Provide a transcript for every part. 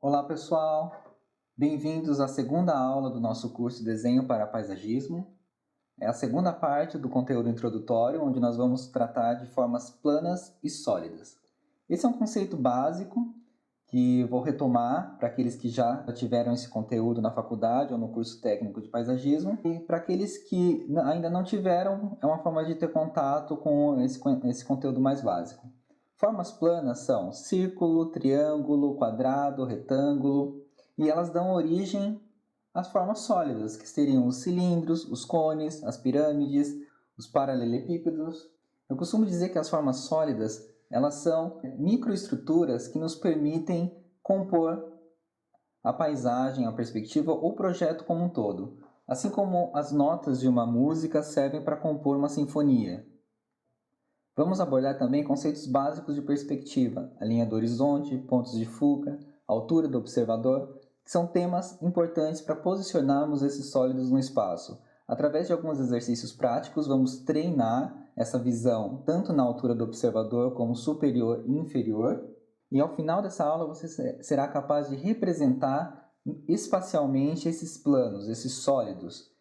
Olá pessoal, bem-vindos à segunda aula do nosso curso Desenho para Paisagismo. É a segunda parte do conteúdo introdutório, onde nós vamos tratar de formas planas e sólidas. Esse é um conceito básico que vou retomar para aqueles que já tiveram esse conteúdo na faculdade ou no curso técnico de paisagismo. E para aqueles que ainda não tiveram, é uma forma de ter contato com esse conteúdo mais básico. Formas planas são círculo, triângulo, quadrado, retângulo, e elas dão origem às formas sólidas, que seriam os cilindros, os cones, as pirâmides, os paralelepípedos. Eu costumo dizer que as formas sólidas, elas são microestruturas que nos permitem compor a paisagem, a perspectiva ou o projeto como um todo, assim como as notas de uma música servem para compor uma sinfonia. Vamos abordar também conceitos básicos de perspectiva, a linha do horizonte, pontos de fuga, a altura do observador, que são temas importantes para posicionarmos esses sólidos no espaço. Através de alguns exercícios práticos, vamos treinar essa visão tanto na altura do observador como superior e inferior. E ao final dessa aula você será capaz de representar espacialmente esses planos, esses sólidos,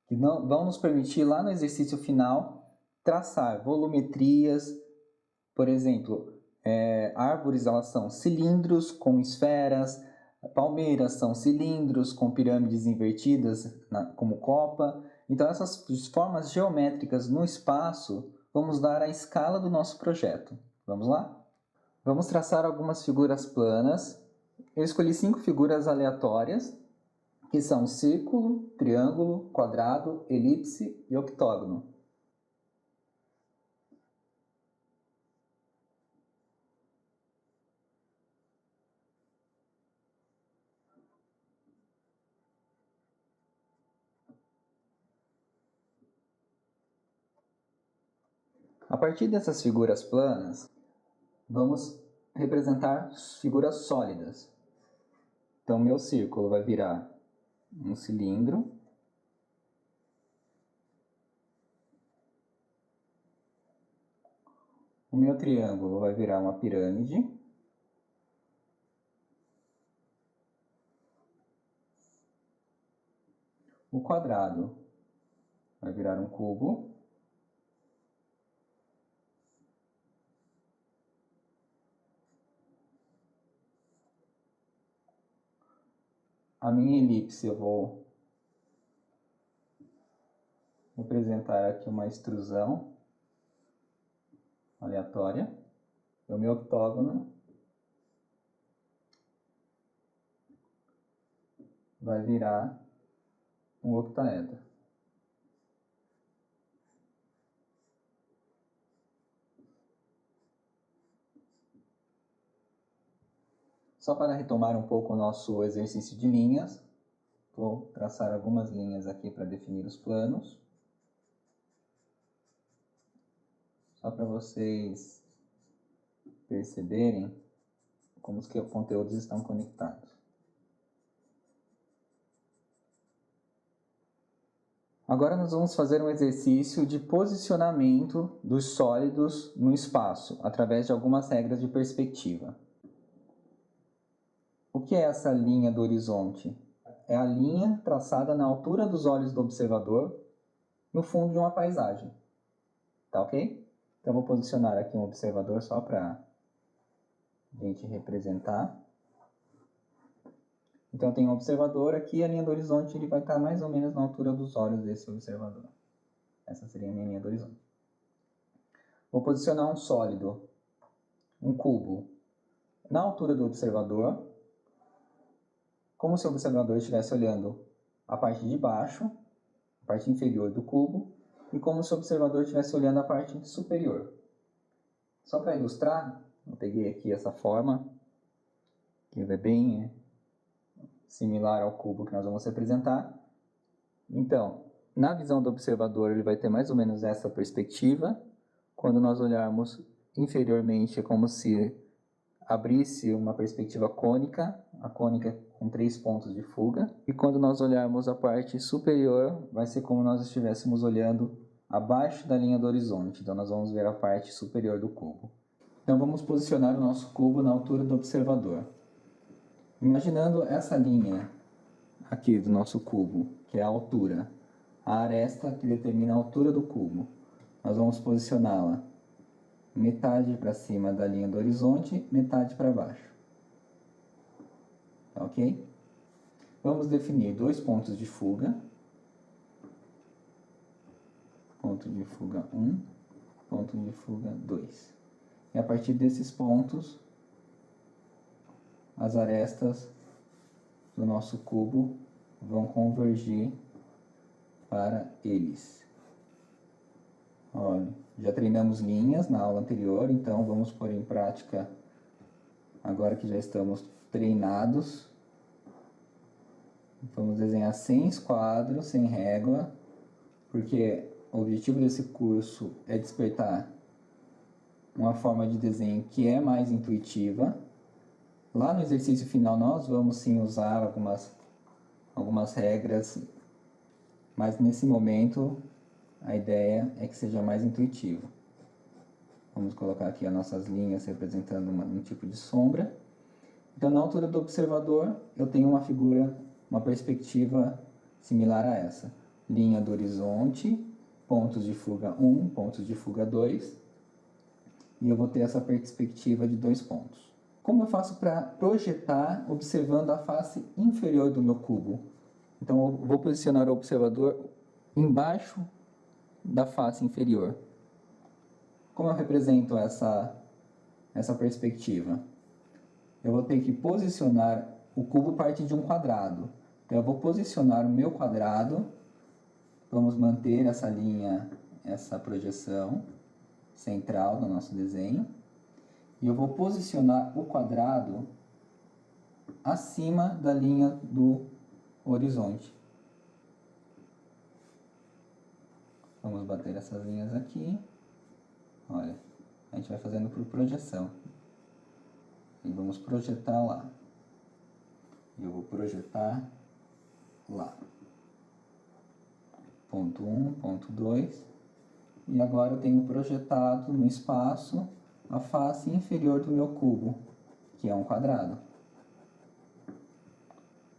que vão nos permitir lá no exercício final traçar volumetrias, por exemplo, árvores elas são cilindros com esferas, palmeiras são cilindros com pirâmides invertidas como copa. Então essas formas geométricas no espaço vamos dar a escala do nosso projeto. Vamos lá? Vamos traçar algumas figuras planas. Eu escolhi 5 figuras aleatórias, que são círculo, triângulo, quadrado, elipse e octógono. A partir dessas figuras planas, vamos representar figuras sólidas. Então, meu círculo vai virar um cilindro. O meu triângulo vai virar uma pirâmide. O quadrado vai virar um cubo. A minha elipse eu vou representar aqui uma extrusão aleatória. O meu octógono vai virar um octaedro. Só para retomar um pouco o nosso exercício de linhas, vou traçar algumas linhas aqui para definir os planos. Só para vocês perceberem como os conteúdos estão conectados. Agora nós vamos fazer um exercício de posicionamento dos sólidos no espaço, através de algumas regras de perspectiva. O que é essa linha do horizonte? É a linha traçada na altura dos olhos do observador, no fundo de uma paisagem. Tá ok? Então vou posicionar aqui um observador só para a gente representar. Então tem um observador aqui, a linha do horizonte ele vai estar mais ou menos na altura dos olhos desse observador. Essa seria a minha linha do horizonte. Vou posicionar um sólido, um cubo, na altura do observador, como se o observador estivesse olhando a parte de baixo, a parte inferior do cubo, e como se o observador estivesse olhando a parte superior. Só para ilustrar, eu peguei aqui essa forma, que é bem similar ao cubo que nós vamos representar. Então, na visão do observador, ele vai ter mais ou menos essa perspectiva. Quando nós olharmos inferiormente, é como se abrisse uma perspectiva cônica, a cônica com 3 pontos de fuga. E quando nós olharmos a parte superior, vai ser como nós estivéssemos olhando abaixo da linha do horizonte. Então nós vamos ver a parte superior do cubo. Então vamos posicionar o nosso cubo na altura do observador. Imaginando essa linha aqui do nosso cubo, que é a altura, a aresta que determina a altura do cubo, nós vamos posicioná-la metade para cima da linha do horizonte, metade para baixo. Tá ok? Vamos definir dois pontos de fuga. Ponto de fuga 1, ponto de fuga 2. E a partir desses pontos, as arestas do nosso cubo vão convergir para eles. Olha, já treinamos linhas na aula anterior, então vamos pôr em prática agora que já estamos treinados. Vamos desenhar sem esquadro, sem régua, porque o objetivo desse curso é despertar uma forma de desenho que é mais intuitiva. Lá no exercício final nós vamos sim usar algumas regras, mas nesse momento a ideia é que seja mais intuitivo. Vamos colocar aqui as nossas linhas representando um tipo de sombra. Então, na altura do observador, eu tenho uma figura, uma perspectiva similar a essa. Linha do horizonte, pontos de fuga 1, pontos de fuga 2. E eu vou ter essa perspectiva de 2 pontos. Como eu faço para projetar observando a face inferior do meu cubo? Então, eu vou posicionar o observador embaixo da face inferior. Como eu represento essa perspectiva? Eu vou ter que posicionar, o cubo parte de um quadrado. Então, eu vou posicionar o meu quadrado, vamos manter essa linha, essa projeção central do nosso desenho. E eu vou posicionar o quadrado acima da linha do horizonte. Vamos bater essas linhas aqui. Olha, a gente vai fazendo por projeção. E vamos projetar lá. E eu vou projetar lá. Ponto 1, ponto 2. E agora eu tenho projetado no espaço a face inferior do meu cubo, que é um quadrado.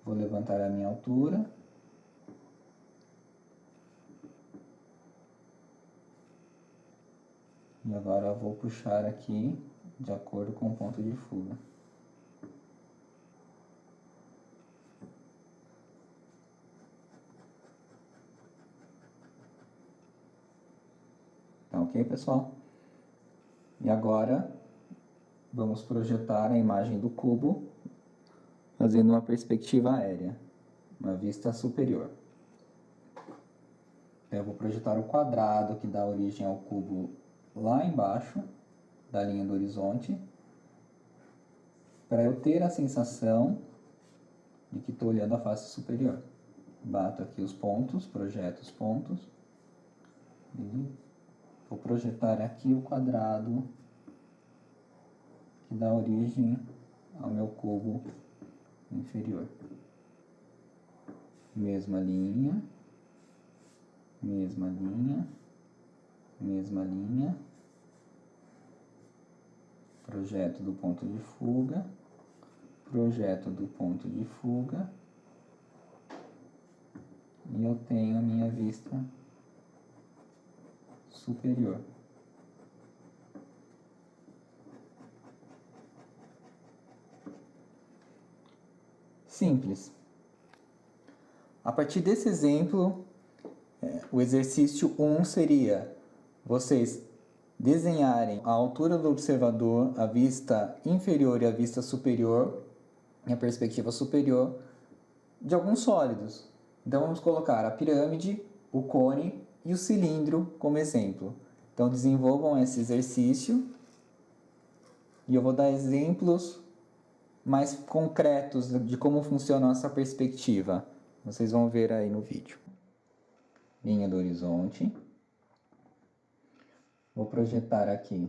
Vou levantar a minha altura. E agora eu vou puxar aqui de acordo com o ponto de fuga. Tá ok, pessoal? E agora vamos projetar a imagem do cubo fazendo uma perspectiva aérea, uma vista superior. Então, eu vou projetar o quadrado que dá origem ao cubo lá embaixo da linha do horizonte, para eu ter a sensação de que estou olhando a face superior. Bato aqui os pontos, projeto os pontos, e vou projetar aqui o quadrado que dá origem ao meu cubo inferior. Mesma linha, mesma linha, mesma linha. Projeto do ponto de fuga, projeto do ponto de fuga, e eu tenho a minha vista superior. Simples. A partir desse exemplo, o exercício 1 seria vocês desenharem a altura do observador, a vista inferior e a vista superior, e a perspectiva superior, de alguns sólidos. Então vamos colocar a pirâmide, o cone e o cilindro como exemplo. Então desenvolvam esse exercício e eu vou dar exemplos mais concretos de como funciona essa perspectiva. Vocês vão ver aí no vídeo. Linha do horizonte. Vou projetar aqui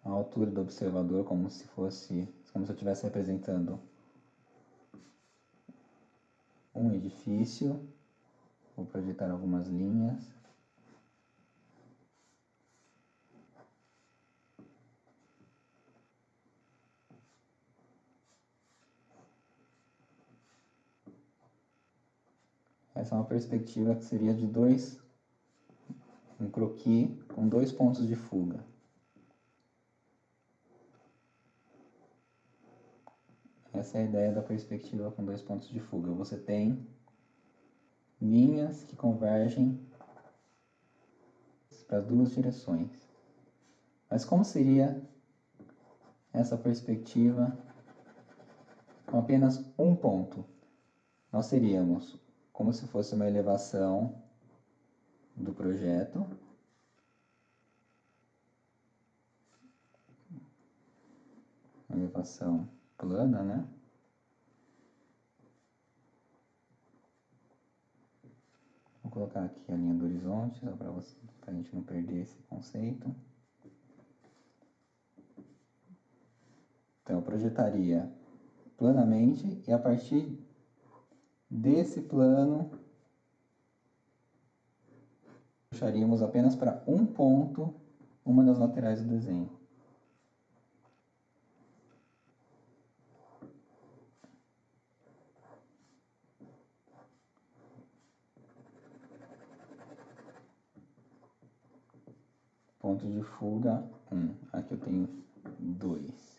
a altura do observador como se eu estivesse representando um edifício. Vou projetar algumas linhas. Essa é uma perspectiva que seria de um croquis com 2 pontos de fuga. Essa é a ideia da perspectiva com 2 pontos de fuga. Você tem linhas que convergem para as duas direções. Mas como seria essa perspectiva com apenas um ponto? Nós teríamos como se fosse uma elevação do projeto. Uma elevação plana, né? Vou colocar aqui a linha do horizonte, só para a gente não perder esse conceito. Então, eu projetaria planamente e a partir desse plano puxaríamos apenas para um ponto, uma das laterais do desenho. Ponto de fuga 1. Aqui eu tenho 2.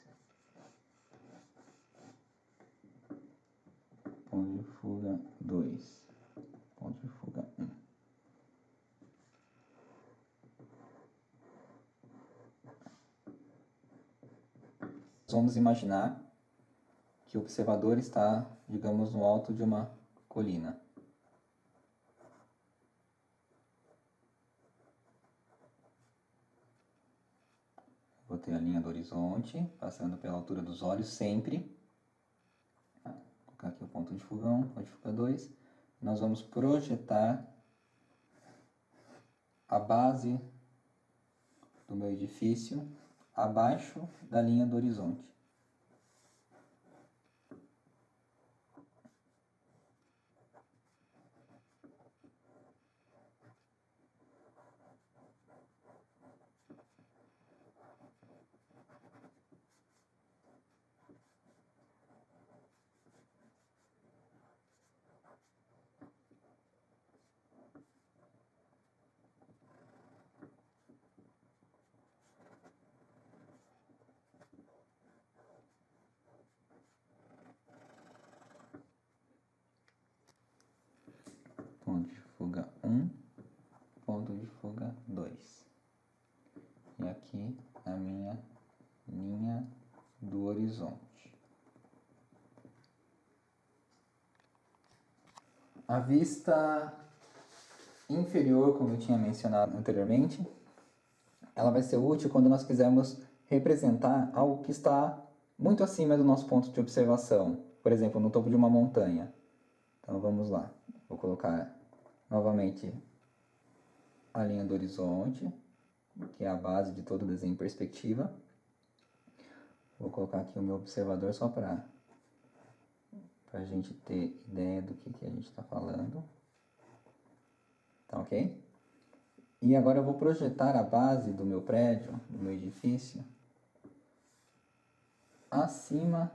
Ponto de fuga 2. Ponto de fuga 1. Vamos imaginar que o observador está, digamos, no alto de uma colina. Vou ter a linha do horizonte, passando pela altura dos olhos sempre. Vou colocar aqui o ponto de fuga 1, ponto de fuga 2. Nós vamos projetar a base do meu edifício abaixo da linha do horizonte. Ponto de fuga 1, ponto de fuga 2. E aqui a minha linha do horizonte. A vista inferior, como eu tinha mencionado anteriormente, ela vai ser útil quando nós quisermos representar algo que está muito acima do nosso ponto de observação. Por exemplo, no topo de uma montanha. Então vamos lá. Vou colocar novamente a linha do horizonte, que é a base de todo o desenho em perspectiva. Vou colocar aqui o meu observador só para a gente ter ideia do que a gente está falando. Tá ok? E agora eu vou projetar a base do meu prédio, do meu edifício, acima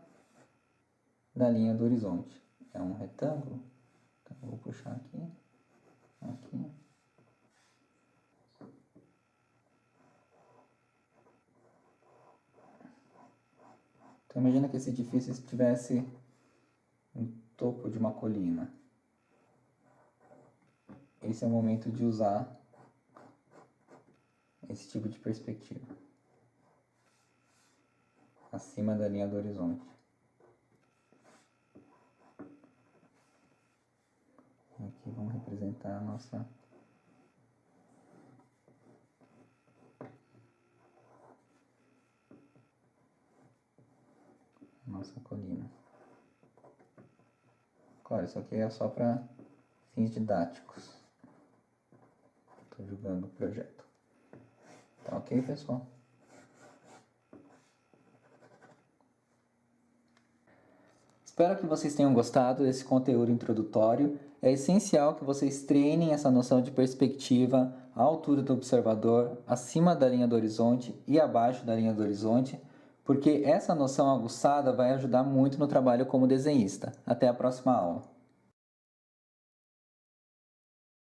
da linha do horizonte. É um retângulo. Então eu vou puxar aqui, aqui. Então imagina que esse edifício estivesse no topo de uma colina. Esse é o momento de usar esse tipo de perspectiva. Acima da linha do horizonte. Aqui vamos representar a nossa colina. Claro, isso aqui é só para fins didáticos. Estou julgando o projeto. Tá ok, pessoal? Espero que vocês tenham gostado desse conteúdo introdutório. É essencial que vocês treinem essa noção de perspectiva à altura do observador, acima da linha do horizonte e abaixo da linha do horizonte, porque essa noção aguçada vai ajudar muito no trabalho como desenhista. Até a próxima aula.